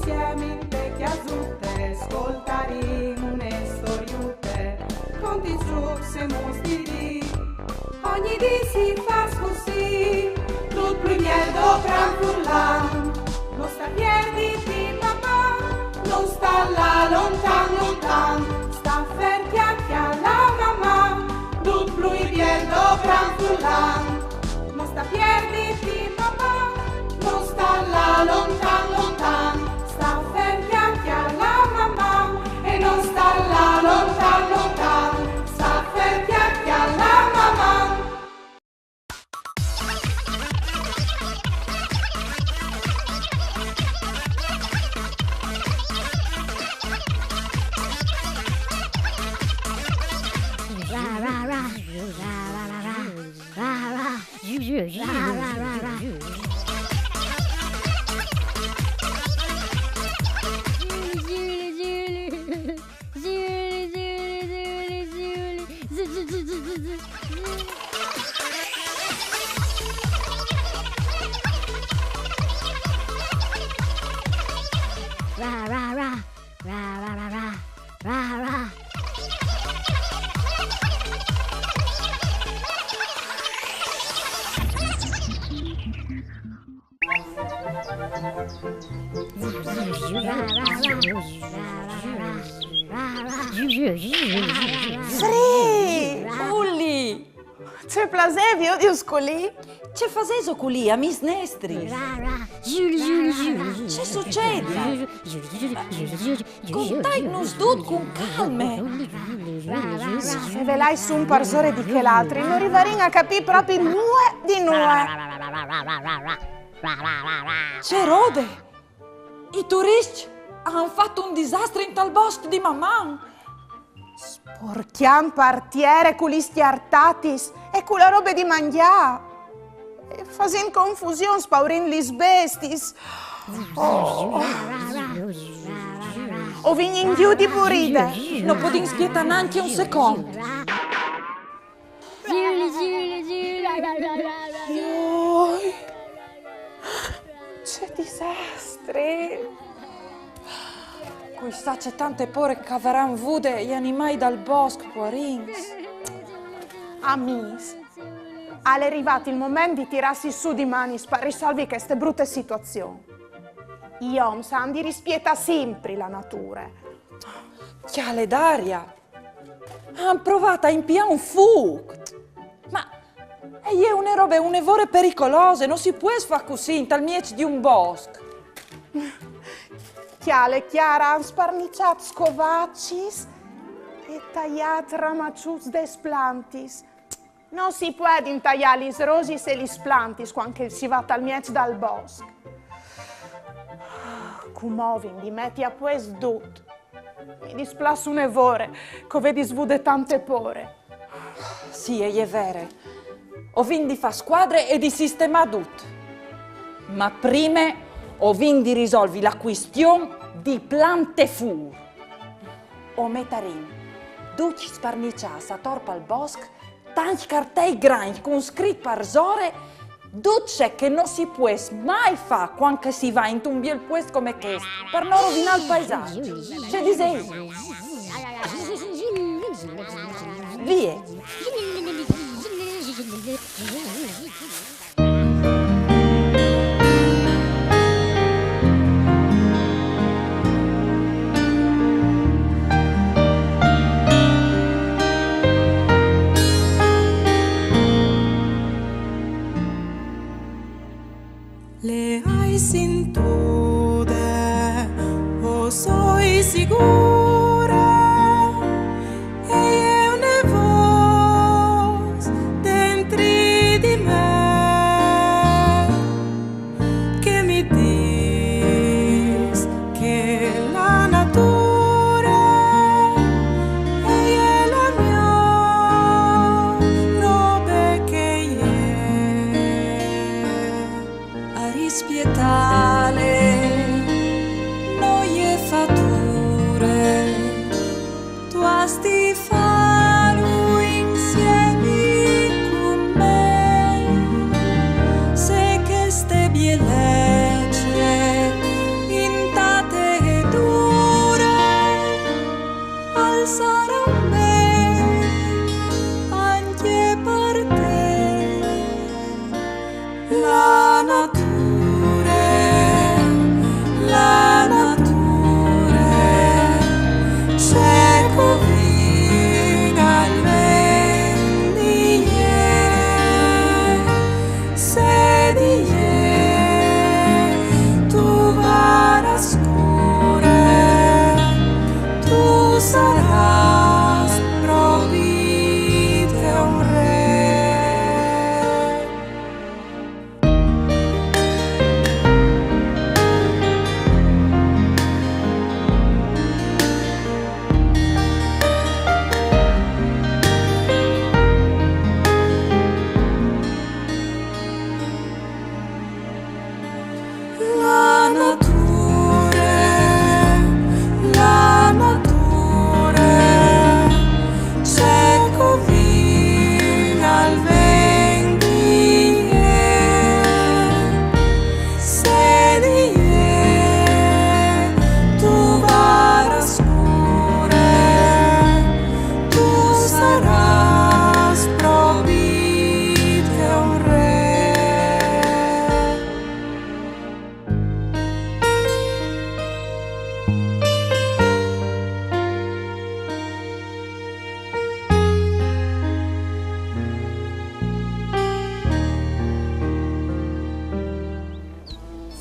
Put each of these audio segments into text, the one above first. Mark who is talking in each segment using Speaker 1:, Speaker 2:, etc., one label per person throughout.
Speaker 1: insieme le chiasutte, ascoltaremo une storiute, conti trucs e mostiri. Ogni dì si fa così, tutto plumier do gran furlan, non sta piedi di mamma, non sta là lontan lontan, sta ferti alla mamma, tutto plumier do gran furlan, non sta piedi di mamma, non sta là lontan lontan, sta ferti alla mamma, e non sta là lontan lontan, sta ferti alla mamma.
Speaker 2: Ulli!
Speaker 3: Ce plasevi, odio scoli?
Speaker 2: Ce fazeso culi, a mis nestri? Ce succede? Contai-nos tot con calme.
Speaker 3: Se ve l'hai su un parsore di che l'altri, non arrivarin a capire proprio nue di nue.
Speaker 2: Ce rode! I turisti hanno fatto un disastro in tal bosco di mamma.
Speaker 3: Porchiam partiere con gli stiartatis e con la roba di mangià. E fasin confusione, spaurin gli bestis. O vignin giù di buride.
Speaker 2: Non potin spietare neanche un secondo.
Speaker 3: Oi, che disastri.
Speaker 2: Questa c'è tante pore che avranno vude gli animali dal bosco, poarins.
Speaker 3: Amis, è arrivato il momento di tirarsi su di mani per risolvere queste brutte situazioni. Gli uomini sanno di rispetta sempre la natura.
Speaker 2: Chiale d'aria! Hanno provato a impiare un fuoco! Ma è una roba, un'evore pericolose, non si può fare così in tal miec di un bosco.
Speaker 3: Chiara hanno sparniciato scovaccis e tagliato ramaccius des plantis. Non si può intagliare gli rosi e gli plantis quando si va tal miec dal bosco. Cumovin di metti a pues dut. Mi displasso un'evore, che vedi svude tante pore.
Speaker 2: Sì, è vero. Ho vinto di fare squadre e di sistemare tutto. Ma prima ho vinto di risolvere la questione di plante fur. O metarin, duci sparnicias a torpa al bosco, tanti cartei grandi con scritto arzore, duce che non si può mai fare quando si va in un bel puesto come questo, per non rovinare il paesaggio. C'è disegno. Via.
Speaker 1: Le hai sin tude, o soy sicura, e è una voce dentro di me che mi dice che la natura è la mia roba che è a rispietale noi e fature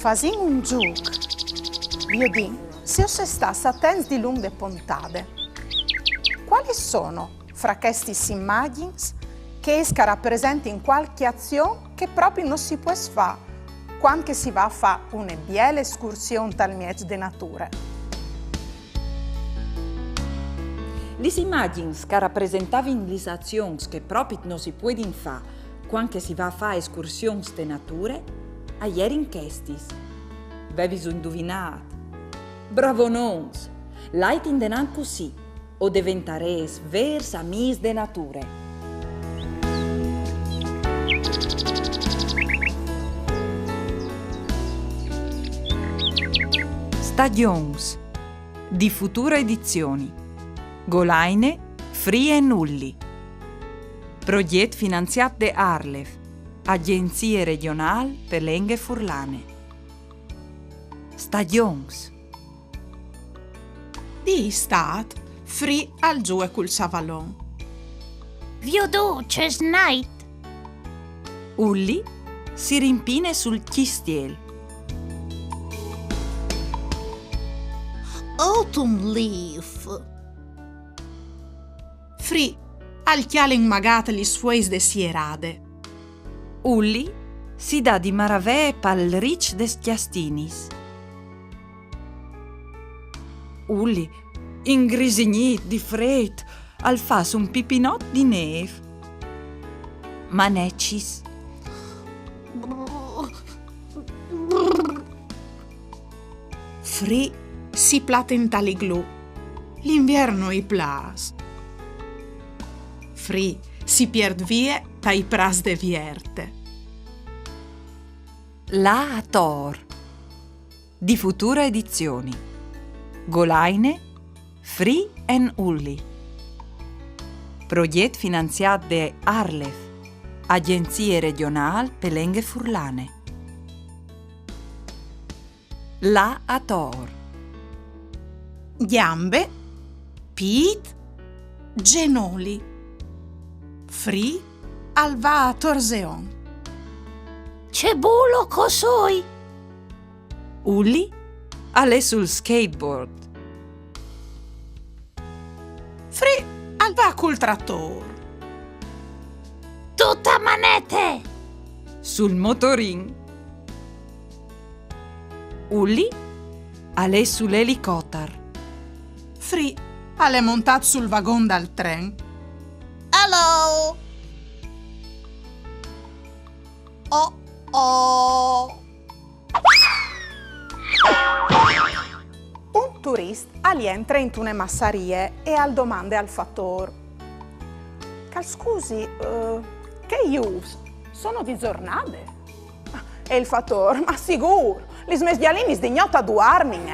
Speaker 3: fasin un giuc. Io dico, se io se stassa attenti di lunghe pontade, quali sono fra questi immagini che esca rappresenti in qualche azione che proprio non si può fare quando si va a fare una bella escursione tal mezzo di natura?
Speaker 2: Le immagini che rappresentavano le azioni che proprio non si può fare quando si va a fare escursioni di natura, a ieri in questis. Avevi indovinato. Bravo nons! L'hai intendenan così, o diventeres vers amis de nature. Stagions di future edizioni. Golaine, Free e Nulli. Progetto finanziato da Arlef, Agenzie regionali per Lenghe Furlane. Stagions.
Speaker 3: Di stat, Free al giù e col savalon.
Speaker 4: Viodo, c'è night.
Speaker 2: Ulli si rimpine sul chistiel.
Speaker 3: Autumn leaf. Free al chiale inmagate gli suoi desierade.
Speaker 2: Ulli si dà di maravè pal ricci des chiastinis. Ulli, ingrisignit di fred, al fas un pipinot di neve. Manecis.
Speaker 3: Free si platenta li glu. L'inverno i plas. Free si pierd vie tai pras de vierte.
Speaker 2: La Tor di future edizioni. Golaine, Free and Ulli. Progetto finanziato da Arlef, Agenzie regionali per Lenghe Furlane. La Tor.
Speaker 3: Gambe, pit, genoli. Free al va a torseon.
Speaker 4: C'è bulo cosoi.
Speaker 2: Ulli alle sul skateboard.
Speaker 3: Free al va col trattor.
Speaker 4: Tutta manete.
Speaker 2: Sul motorin. Ulli alle sull'elicotter.
Speaker 3: Free alle montat sul vagon dal tren. Hello! Oh oh! Un turista ali entra in tune massarie e al domande al fattor. Cal scusi, che ius? Sono di giornate? E il fattor, ma sicuro, li smesdialini sdignota du armin,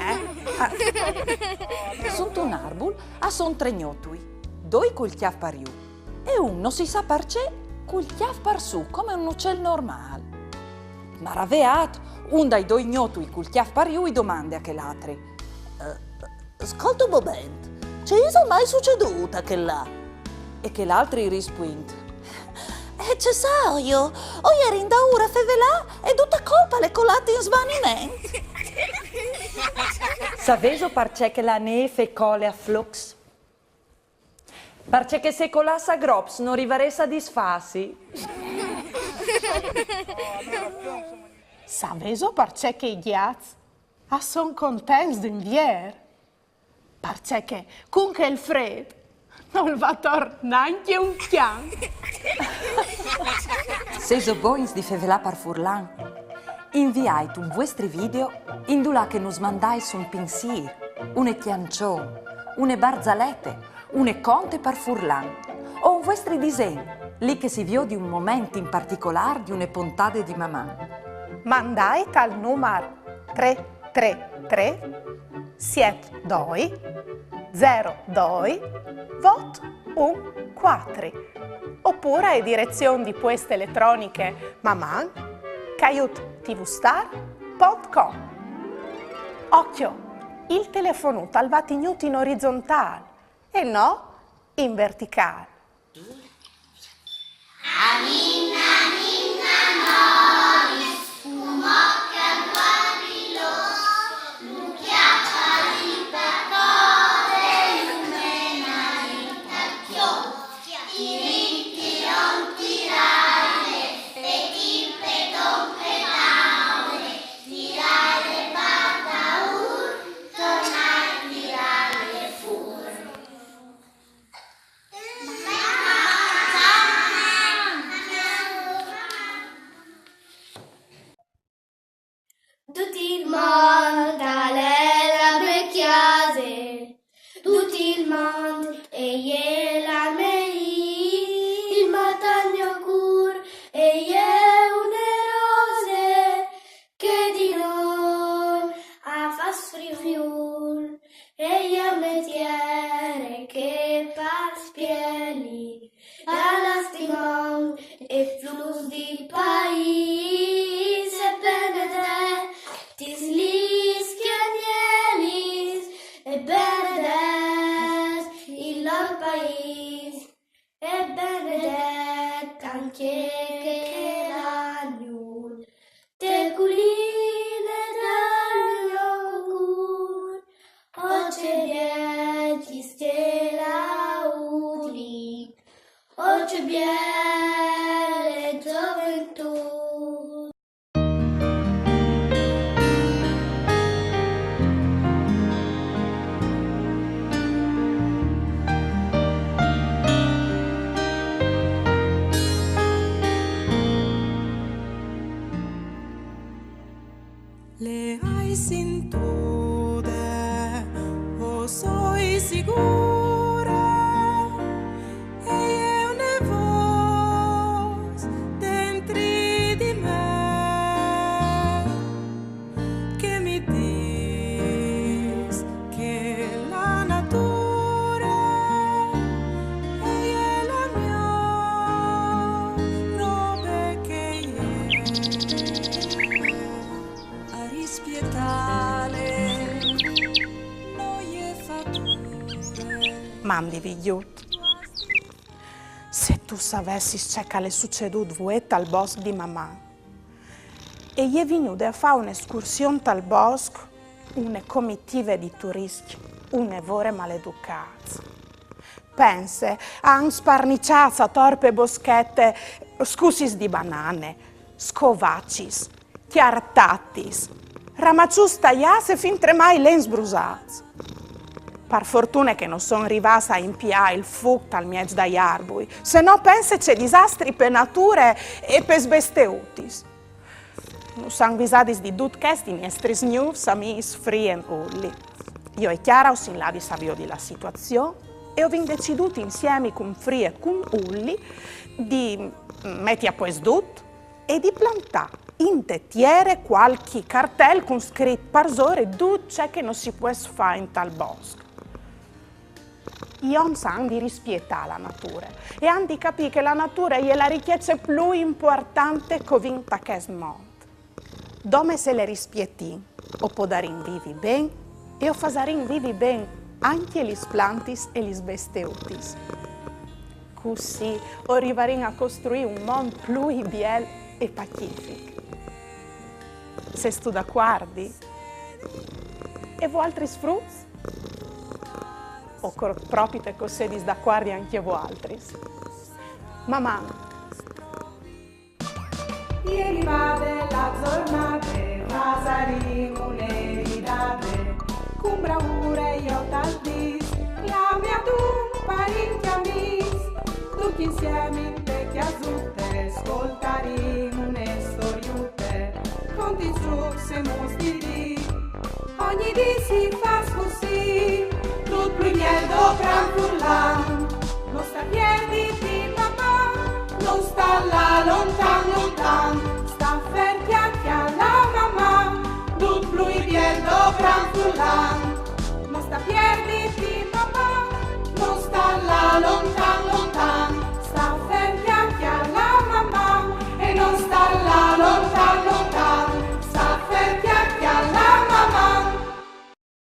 Speaker 2: Sunt un arbul a son tregnotui, doi col chiav pariu e uno si sa perché col chiav par su come un uccel normale. Maraveat, un dai due ignotui col chiav pariu i domande a che l'altri.
Speaker 5: Ascolta un momento, c'è mai succeduta che là?
Speaker 2: E che l'altri rispuint.
Speaker 5: C'è sa io, o ieri in daura fevelà e tutta colpa le colate in svanimento.
Speaker 2: Saveso perché che la neve cole a flux? Perché che se colassa grops non rivaressa disfassi?
Speaker 3: Saveso perché che i ghiazzi son contents d'invier? Perché con che il fred non va tornare neanche un chian.
Speaker 2: Seso boins di fevelà par furlan. Inviate un vostri video indulà che nos mandais un pensier, une chiancion, une barzalette, une conte par furlan o un vostri disegni, lì che si vio di un momento in particolare di une puntate di mamma.
Speaker 3: Mandai al numero 333 72 02 vot 14 oppure a direzione di poste elettroniche maman@tvstar.com. Occhio, il telefonuto al va tenuto in orizzontale e no in verticale.
Speaker 6: Aminna, ninna, noris, un occhio a mand e je la mei, il matagno cur e je une rose che di noi a fas friul e je metiere che pas pieni la lastimon e flus di país e benedettis lis chianielis e benedet il lor país e benedet anche che l'agnul te culine d'agnul oce dieci stella udli oce biele gioventù.
Speaker 1: Le hai sin tude, o soy sicura, e è una voz dentri di me che mi dice che la natura è la mia robe che a rispietale noie fature.
Speaker 3: Mandi vigliut. Se tu savessi c'è che le succedut vuet al bosco di mamma. E gli è venuto a fare un'escursione al bosco, une comitive di turisti, une vore maleducate. Pense, han sparniciato a torpe boschette, scusis di banane, scovaccis, chiartattis, ramaccius tagliate fin tremai lens brusats. Per fortuna che non sono arrivata a impiare il fuoco dal mezzo dagli arbui, se no pensa c'è disastri per nature e per sbesteutis. Non sono visati di tutti questi nostri news, amis, frie e ulli. Io e Chiara ho sin là savio della situazione e ho deciso insieme con frie e con ulli di mettere a posto tutto e di plantare in tettiere qualche cartello con scritto parsore tutto ciò che non si può fare in tal bosco. Io sanno di rispiettare la natura e hanno di capire che la natura è la ricchezza più importante che vinta che smonta. Dove se le rispietti, o può dare in vivi ben e o fare in vivi ben anche gli plantis e gli besteutis. Così arriveremo a costruire un mondo più biel e pacifico. Se tu d'accordo? E voi altri sfrutti? O proprio te così d'accordo anche voi altri? Mamma.
Speaker 1: Ieri vade la giornata, pasaremo un'eridate, con bravura io tal dis, la mia tu parenti amis, tutti insieme in vecchie azzurre, ascoltaremo une storiute, conti giù se mostri, ogni dì si fa così, tutto più niente gran frullan, non sta piedi di mamma, non sta la lontana.